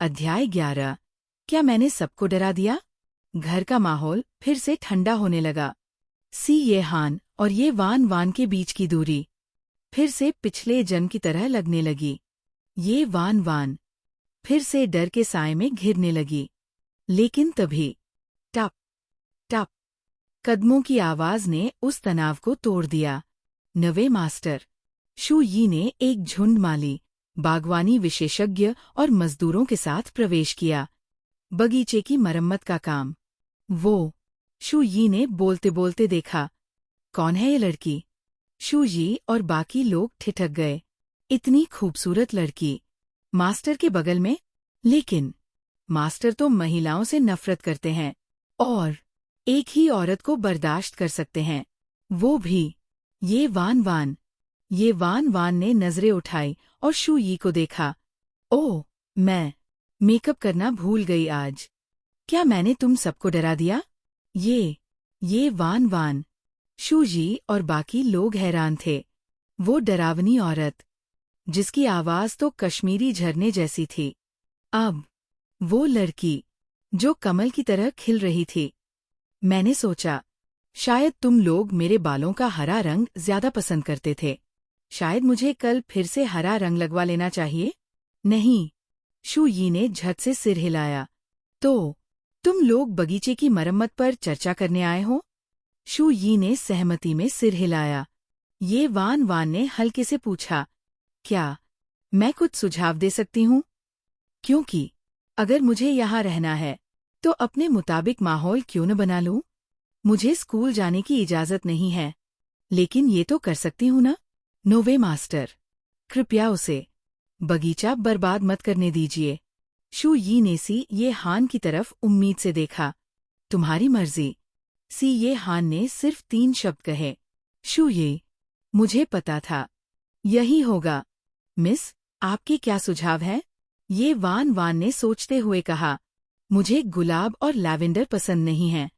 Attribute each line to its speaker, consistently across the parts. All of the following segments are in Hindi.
Speaker 1: अध्याय 11। क्या मैंने सबको डरा दिया? घर का माहौल फिर से ठंडा होने लगा। ये हान और ये वान वान के बीच की दूरी फिर से पिछले जन्म की तरह लगने लगी। ये वान वान फिर से डर के साए में घिरने लगी। लेकिन तभी टप टप कदमों की आवाज ने उस तनाव को तोड़ दिया। नवे मास्टर शू यी ने एक झुंड माली, बागवानी विशेषज्ञ और मजदूरों के साथ प्रवेश किया। बगीचे की मरम्मत का काम। वो शू यी ने बोलते बोलते देखा। कौन है ये लड़की? शू यी और बाकी लोग ठिठक गए। इतनी खूबसूरत लड़की मास्टर के बगल में? लेकिन मास्टर तो महिलाओं से नफरत करते हैं और एक ही औरत को बर्दाश्त कर सकते हैं, वो भी ये वान वान। ये वान वान ने नजरें उठाई और शू यी को देखा। ओह, मैं मेकअप करना भूल गई आज। क्या मैंने तुम सबको डरा दिया? ये वान वान। शू यी और बाकी लोग हैरान थे। वो डरावनी औरत जिसकी आवाज तो कश्मीरी झरने जैसी थी, अब वो लड़की जो कमल की तरह खिल रही थी। मैंने सोचा, शायद तुम लोग मेरे बालों का हरा रंग ज्यादा पसंद करते थे। शायद मुझे कल फिर से हरा रंग लगवा लेना चाहिए। नहीं, शू यी ने झट से सिर हिलाया। तो तुम लोग बगीचे की मरम्मत पर चर्चा करने आए हो? शू यी ने सहमति में सिर हिलाया। ये वान वान ने हल्के से पूछा, क्या मैं कुछ सुझाव दे सकती हूँ? क्योंकि अगर मुझे यहाँ रहना है तो अपने मुताबिक माहौल क्यों न बना लूं? मुझे स्कूल जाने की इजाजत नहीं है, लेकिन ये तो कर सकती हूँ ना? नोवे मास्टर, कृपया उसे बगीचा बर्बाद मत करने दीजिए। शू यी ने ये हान की तरफ उम्मीद से देखा। तुम्हारी मर्जी। ये हान ने सिर्फ 3 शब्द कहे। शू यी, मुझे पता था यही होगा। मिस, आपके क्या सुझाव है? ये वान वान ने सोचते हुए कहा। मुझे गुलाब और लैवेंडर पसंद नहीं है।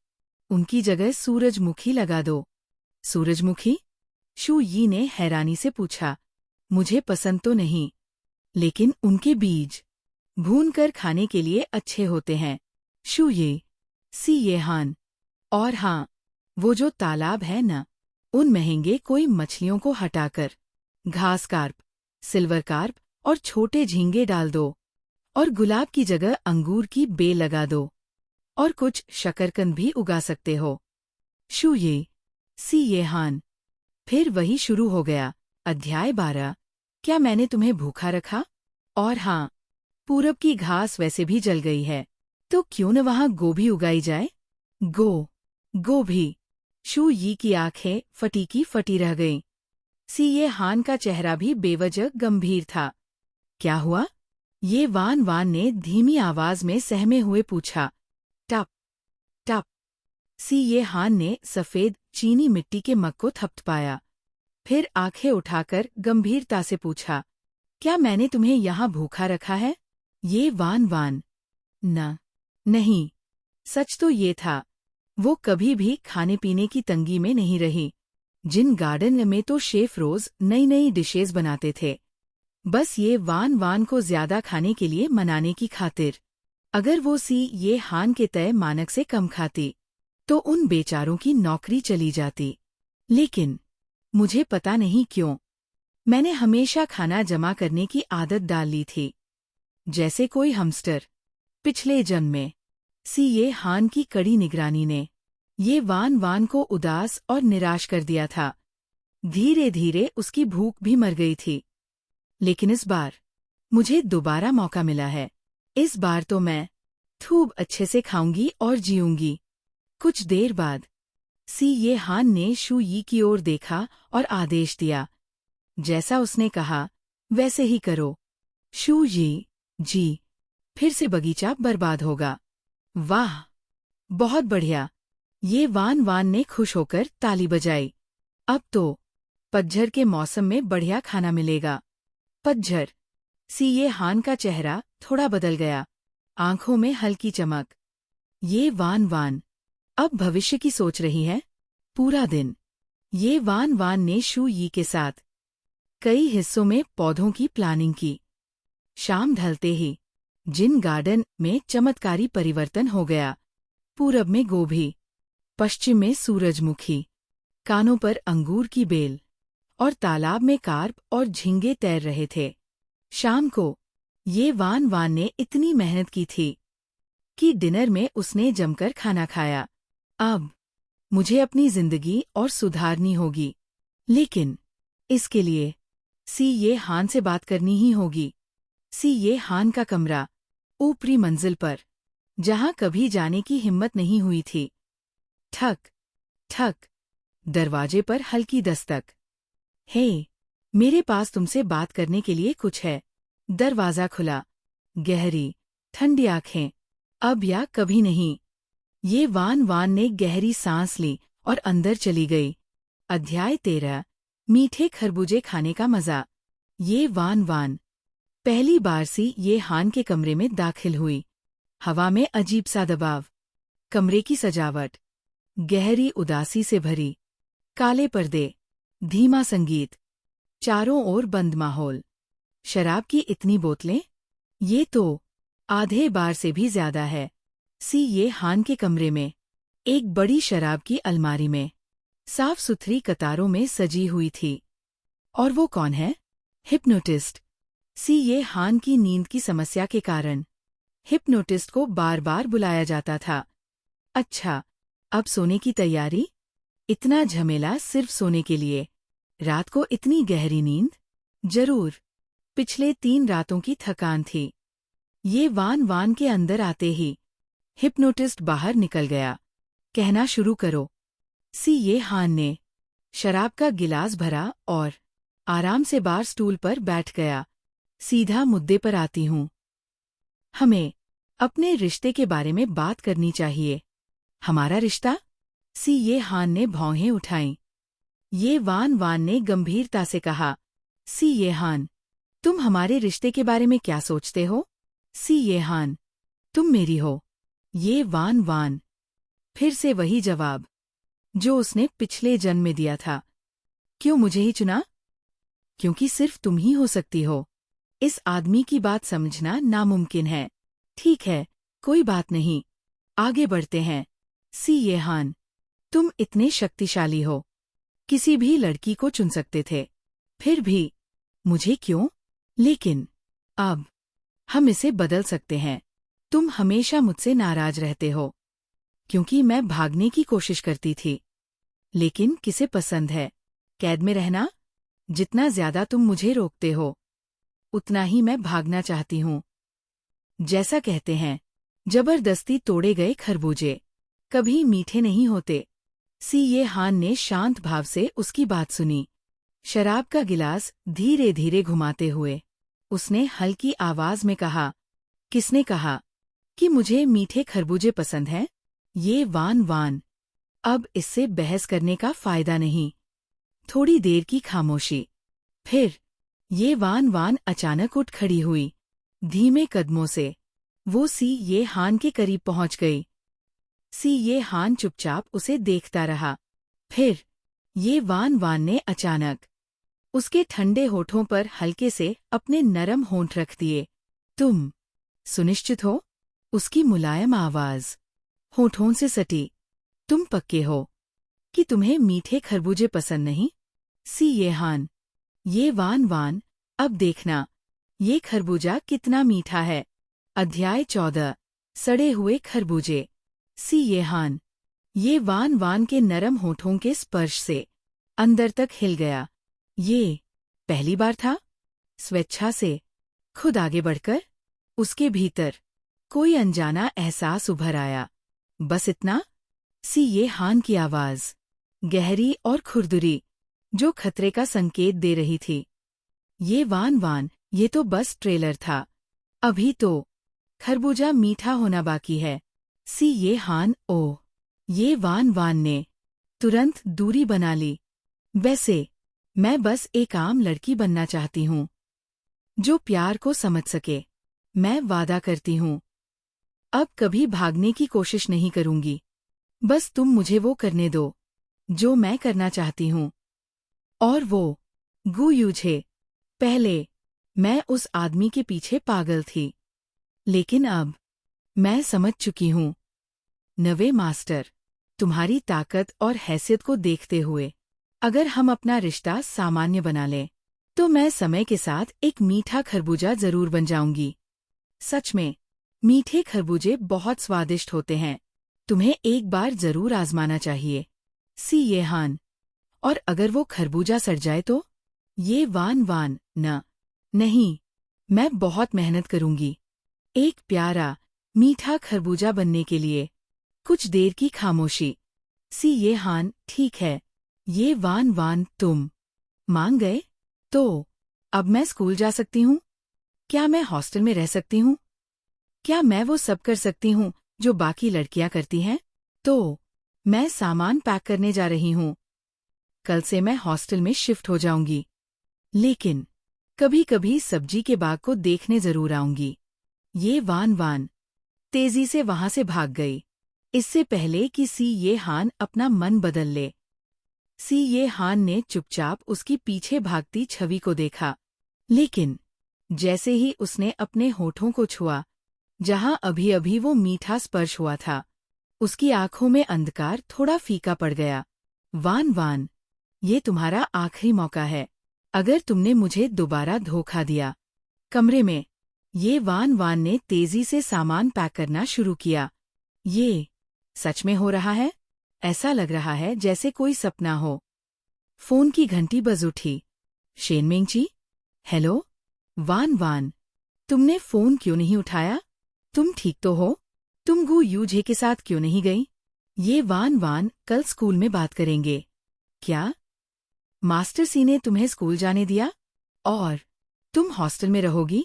Speaker 1: उनकी जगह सूरजमुखी लगा दो। सूरजमुखी? शू यी ने हैरानी से पूछा। मुझे पसंद तो नहीं, लेकिन उनके बीज भूनकर खाने के लिए अच्छे होते हैं। शू यी, ये हान। और हाँ, वो जो तालाब है न, उन महंगे कोई मछलियों को हटाकर घास कार्प, सिल्वर कार्प और छोटे झींगे डाल दो, और गुलाब की जगह अंगूर की बेल लगा दो, और कुछ शकरकंद भी उगा सकते हो। शू यी, ये हान। फिर वही शुरू हो गया। अध्याय 12। क्या मैंने तुम्हें भूखा रखा? और हाँ, पूरब की घास वैसे भी जल गई है, तो क्यों न वहां गोभी उगाई जाए? गोभी। शू यी की आंखें फटी की फटी रह गईं। ये हान का चेहरा भी बेवजह गंभीर था। क्या हुआ? ये वान वान ने धीमी आवाज में सहमे हुए पूछा। टप टप। ये हान ने सफेद चीनी मिट्टी के मग को थपथपाया। फिर आंखें उठाकर गंभीरता से पूछा, क्या मैंने तुम्हें यहाँ भूखा रखा है? ये वान वान, नहीं। सच तो ये था, वो कभी भी खाने पीने की तंगी में नहीं रही। जिन गार्डन में तो शेफ रोज नई नई डिशेज बनाते थे, बस ये वान वान को ज्यादा खाने के लिए मनाने की खातिर। अगर वो ये हान के तय मानक से कम खाती, तो उन बेचारों की नौकरी चली जाती। लेकिन मुझे पता नहीं क्यों, मैंने हमेशा खाना जमा करने की आदत डाल ली थी, जैसे कोई हमस्टर। पिछले जन्म में ये हान की कड़ी निगरानी ने ये वान वान को उदास और निराश कर दिया था। धीरे धीरे उसकी भूख भी मर गई थी। लेकिन इस बार मुझे दोबारा मौका मिला है। इस बार तो मैं खूब अच्छे से खाऊंगी और जीऊंगी। कुछ देर बाद ये हान ने शू यी की ओर देखा और आदेश दिया। जैसा उसने कहा वैसे ही करो। शू यी, जी, फिर से बगीचा बर्बाद होगा। वाह, बहुत बढ़िया। ये वान वान ने खुश होकर ताली बजाई। अब तो पतझड़ के मौसम में बढ़िया खाना मिलेगा। पतझड़। ये हान का चेहरा थोड़ा बदल गया, आंखों में हल्की चमक। ये वान वान अब भविष्य की सोच रही है। पूरा दिन ये वान वान ने शू यी के साथ कई हिस्सों में पौधों की प्लानिंग की। शाम ढलते ही जिन गार्डन में चमत्कारी परिवर्तन हो गया। पूरब में गोभी, पश्चिम में सूरजमुखी, कानों पर अंगूर की बेल, और तालाब में कार्प और झींगे तैर रहे थे। शाम को ये वान वान ने इतनी मेहनत की थी कि डिनर में उसने जमकर खाना खाया। अब मुझे अपनी जिंदगी और सुधारनी होगी, लेकिन इसके लिए ये हान से बात करनी ही होगी। ये हान का कमरा, ऊपरी मंजिल पर, जहां कभी जाने की हिम्मत नहीं हुई थी। ठक ठक, दरवाजे पर हल्की दस्तक। हे, मेरे पास तुमसे बात करने के लिए कुछ है। दरवाजा खुला। गहरी ठंडी आंखें, अब या कभी नहीं। ये वान वान ने गहरी सांस ली और अंदर चली गई। अध्याय 13, मीठे खरबूजे खाने का मजा। ये वान वान पहली बार ये हान के कमरे में दाखिल हुई। हवा में अजीब सा दबाव, कमरे की सजावट गहरी उदासी से भरी। काले पर्दे, धीमा संगीत, चारों ओर बंद माहौल। शराब की इतनी बोतलें, ये तो आधे बार से भी ज्यादा है। ये हान के कमरे में एक बड़ी शराब की अलमारी में साफ सुथरी कतारों में सजी हुई थी। और वो कौन है? हिप्नोटिस्ट। ये हान की नींद की समस्या के कारण हिप्नोटिस्ट को बार बार बुलाया जाता था। अच्छा, अब सोने की तैयारी? इतना झमेला सिर्फ सोने के लिए? रात को इतनी गहरी नींद? जरूर, पिछले 3 रातों की थकान थी। ये वान वान के अंदर आते ही हिप्नोटिस्ट बाहर निकल गया। कहना शुरू करो। ये हान ने शराब का गिलास भरा और आराम से बार स्टूल पर बैठ गया। सीधा मुद्दे पर आती हूँ। हमें अपने रिश्ते के बारे में बात करनी चाहिए। हमारा रिश्ता? ये हान ने भौहें उठाईं। ये वान वान ने गंभीरता से कहा। ये हान, तुम हमारे रिश्ते के बारे में क्या सोचते हो? ये हान, तुम मेरी हो। ये वान वान, फिर से वही जवाब जो उसने पिछले जन्म में दिया था। क्यों मुझे ही चुना? क्योंकि सिर्फ तुम ही हो सकती हो। इस आदमी की बात समझना नामुमकिन है। ठीक है, कोई बात नहीं, आगे बढ़ते हैं। ये हान, तुम इतने शक्तिशाली हो, किसी भी लड़की को चुन सकते थे। फिर भी मुझे क्यों? लेकिन अब हम इसे बदल सकते हैं। तुम हमेशा मुझसे नाराज रहते हो क्योंकि मैं भागने की कोशिश करती थी। लेकिन किसे पसंद है कैद में रहना? जितना ज्यादा तुम मुझे रोकते हो, उतना ही मैं भागना चाहती हूँ। जैसा कहते हैं, जबरदस्ती तोड़े गए खरबूजे कभी मीठे नहीं होते। ये हान ने शांत भाव से उसकी बात सुनी। शराब का गिलास धीरे धीरे घुमाते हुए उसने हल्की आवाज में कहा, किसने कहा कि मुझे मीठे खरबूजे पसंद हैं? ये वान वान, अब इससे बहस करने का फायदा नहीं। थोड़ी देर की खामोशी। फिर ये वान वान अचानक उठ खड़ी हुई। धीमे कदमों से वो ये हान के करीब पहुंच गई। ये हान चुपचाप उसे देखता रहा। फिर ये वान वान ने अचानक उसके ठंडे होठों पर हल्के से अपने नरम होंठ रख दिए। तुम सुनिश्चित हो? उसकी मुलायम आवाज होठों से सटी। तुम पक्के हो कि तुम्हें मीठे खरबूजे पसंद नहीं? ये हान, ये वान वान, अब देखना ये खरबूजा कितना मीठा है। अध्याय 14, सड़े हुए खरबूजे। ये हान, ये वान वान के नरम होठों के स्पर्श से अंदर तक हिल गया। ये पहली बार था। स्वेच्छा से खुद आगे बढ़कर उसके भीतर कोई अनजाना एहसास उभर आया। बस इतना। ये हान की आवाज गहरी और खुरदुरी, जो खतरे का संकेत दे रही थी। ये वान वान, ये तो बस ट्रेलर था। अभी तो खरबूजा मीठा होना बाकी है। ये हान, ओ, ये वान वान ने तुरंत दूरी बना ली। वैसे मैं बस एक आम लड़की बनना चाहती हूँ जो प्यार को समझ सके। मैं वादा करती हूँ, अब कभी भागने की कोशिश नहीं करूंगी। बस तुम मुझे वो करने दो जो मैं करना चाहती हूँ। और वो गू यूझे। पहले मैं उस आदमी के पीछे पागल थी, लेकिन अब मैं समझ चुकी हूँ। नवे मास्टर, तुम्हारी ताकत और हैसियत को देखते हुए अगर हम अपना रिश्ता सामान्य बना लें तो मैं समय के साथ एक मीठा खरबूजा जरूर बन जाऊंगी। सच में, मीठे खरबूजे बहुत स्वादिष्ट होते हैं। तुम्हें एक बार जरूर आजमाना चाहिए। सी ये हान। और अगर वो खरबूजा सड़ जाए तो? ये वान वान न। नहीं, मैं बहुत मेहनत करूंगी। एक प्यारा, मीठा खरबूजा बनने के लिए। कुछ देर की खामोशी। सी ये हान, ठीक है। ये वान वान, तुम मान गए? तो अब मैं स्कूल जा सकती हूँ? क्या मैं हॉस्टल में रह सकती हूँ? क्या मैं वो सब कर सकती हूँ जो बाकी लड़कियां करती हैं? तो मैं सामान पैक करने जा रही हूँ। कल से मैं हॉस्टल में शिफ्ट हो जाऊंगी। लेकिन कभी कभी सब्जी के बाग को देखने जरूर आऊंगी। ये वान वान तेजी से वहां से भाग गई, इससे पहले कि सी ये हान अपना मन बदल ले। सी ये हान ने चुपचाप उसकी पीछे भागती छवि को देखा, लेकिन जैसे ही उसने अपने होठों को छुआ, जहां अभी अभी वो मीठा स्पर्श हुआ था, उसकी आंखों में अंधकार थोड़ा फीका पड़ गया। वान वान, ये तुम्हारा आखिरी मौका है। अगर तुमने मुझे दोबारा धोखा दिया। कमरे में ये वान वान ने तेजी से सामान पैक करना शुरू किया। ये सच में हो रहा है? ऐसा लग रहा है जैसे कोई सपना हो। फोन की घंटी बज उठी। शेनमेंगची? हेलो? वान वान, तुमने फोन क्यों नहीं उठाया? तुम ठीक तो हो? तुम गु यूझे के साथ क्यों नहीं गई? ये वान वान, कल स्कूल में बात करेंगे। क्या? मास्टर सी ने तुम्हें स्कूल जाने दिया? और तुम हॉस्टल में रहोगी?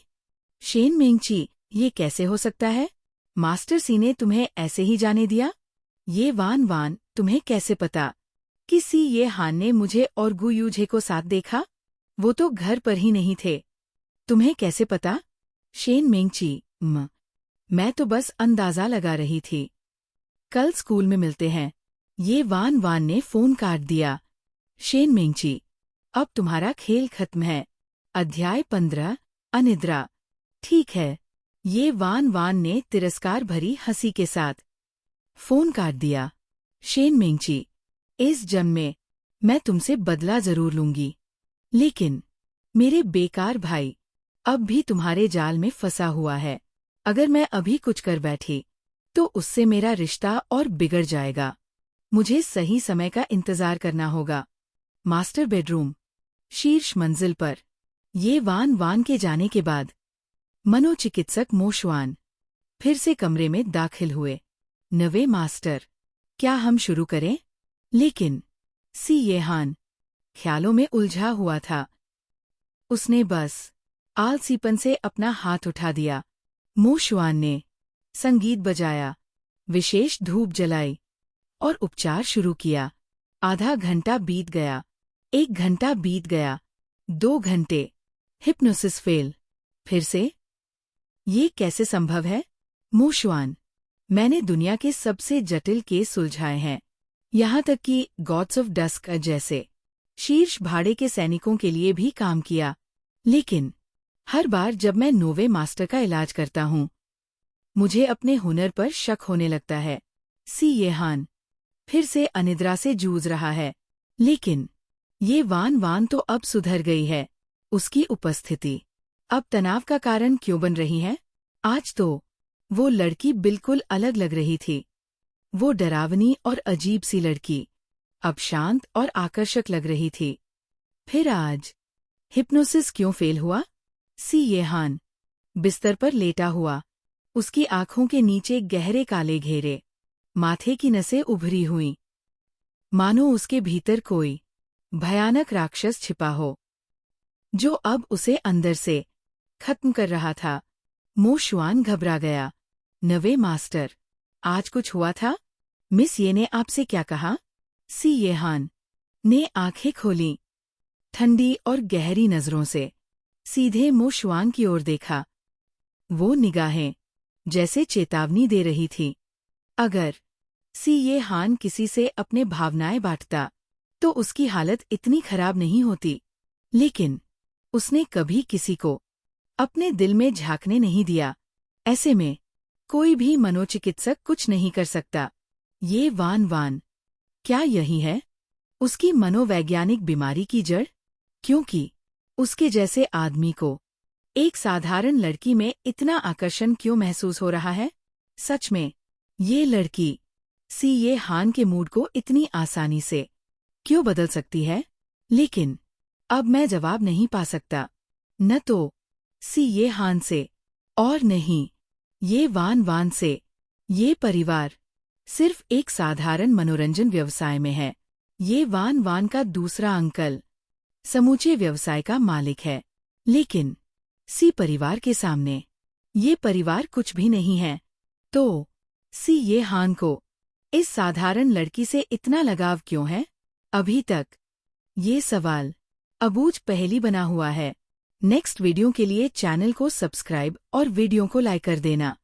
Speaker 1: शेनमेंगची, ये कैसे हो सकता है? मास्टर सी ने तुम्हें ऐसे ही जाने दिया? ये वान वान, तुम्हें कैसे पता कि सी ये हान ने मुझे और गु यूझे को साथ देखा? वो तो घर पर ही नहीं थे। तुम्हें कैसे पता? शेनमेंगची, मैं तो बस अंदाजा लगा रही थी। कल स्कूल में मिलते हैं। ये वान वान ने फोन काट दिया। शेनमेंगची, अब तुम्हारा खेल खत्म है। अध्याय 15, अनिद्रा। ठीक है। ये वान वान ने तिरस्कार भरी हंसी के साथ फोन काट दिया। शेनमेंगची, इस जन्म में मैं तुमसे बदला जरूर लूंगी। लेकिन मेरे बेकार भाई अब भी तुम्हारे जाल में फंसा हुआ है। अगर मैं अभी कुछ कर बैठी तो उससे मेरा रिश्ता और बिगड़ जाएगा। मुझे सही समय का इंतजार करना होगा। मास्टर बेडरूम, शीर्ष मंजिल पर। ये वान वान के जाने के बाद मनोचिकित्सक मोशवान फिर से कमरे में दाखिल हुए। नवे मास्टर, क्या हम शुरू करें? लेकिन सी ये हान ख्यालों में उलझा हुआ था। उसने बस आलसीपन से अपना हाथ उठा दिया। मोशवान ने संगीत बजाया, विशेष धूप जलाई और उपचार शुरू किया। आधा घंटा बीत गया, 1 घंटा बीत गया, 2 घंटे। Hypnosis fail. फिर से? ये कैसे संभव है? मोशवान, मैंने दुनिया के सबसे जटिल केस सुलझाए हैं, यहाँ तक कि गॉड्स ऑफ डस्क जैसे शीर्ष भाड़े के सैनिकों के लिए भी काम किया। लेकिन हर बार जब मैं नोवे मास्टर का इलाज करता हूँ, मुझे अपने हुनर पर शक होने लगता है। सी ये हान फिर से अनिद्रा से जूझ रहा है। लेकिन ये वान वान तो अब सुधर गई है। उसकी उपस्थिति अब तनाव का कारण क्यों बन रही है? आज तो वो लड़की बिल्कुल अलग लग रही थी। वो डरावनी और अजीब सी लड़की अब शांत और आकर्षक लग रही थी। फिर आज हिप्नोसिस क्यों फेल हुआ? सी ये हान बिस्तर पर लेटा हुआ, उसकी आंखों के नीचे गहरे काले घेरे, माथे की नसें उभरी हुईं, मानो उसके भीतर कोई भयानक राक्षस छिपा हो जो अब उसे अंदर से खत्म कर रहा था। मोशवान घबरा गया। नवे मास्टर, आज कुछ हुआ था? मिस ये ने आपसे क्या कहा? सी ये हान ने आंखें खोलीं, ठंडी और गहरी नजरों से सीधे मोशवान की ओर देखा। वो निगाहें जैसे चेतावनी दे रही थी। अगर सी ये हान किसी से अपने भावनाएं बांटता तो उसकी हालत इतनी खराब नहीं होती। लेकिन उसने कभी किसी को अपने दिल में झांकने नहीं दिया। ऐसे में कोई भी मनोचिकित्सक कुछ नहीं कर सकता। ये वान वान, क्या यही है उसकी मनोवैज्ञानिक बीमारी की जड़? क्योंकि उसके जैसे आदमी को एक साधारण लड़की में इतना आकर्षण क्यों महसूस हो रहा है? सच में, ये लड़की सी ये हान के मूड को इतनी आसानी से क्यों बदल सकती है? लेकिन अब मैं जवाब नहीं पा सकता, न तो सी ये हान से और नहीं ये वान वान से। ये परिवार सिर्फ एक साधारण मनोरंजन व्यवसाय में है। ये वान वान का दूसरा अंकल समूचे व्यवसाय का मालिक है। लेकिन सी परिवार के सामने ये परिवार कुछ भी नहीं है। तो सी ये हान को इस साधारण लड़की से इतना लगाव क्यों है? अभी तक ये सवाल अबूझ पहेली बना हुआ है। नेक्स्ट वीडियो के लिए चैनल को सब्सक्राइब और वीडियो को लाइक कर देना।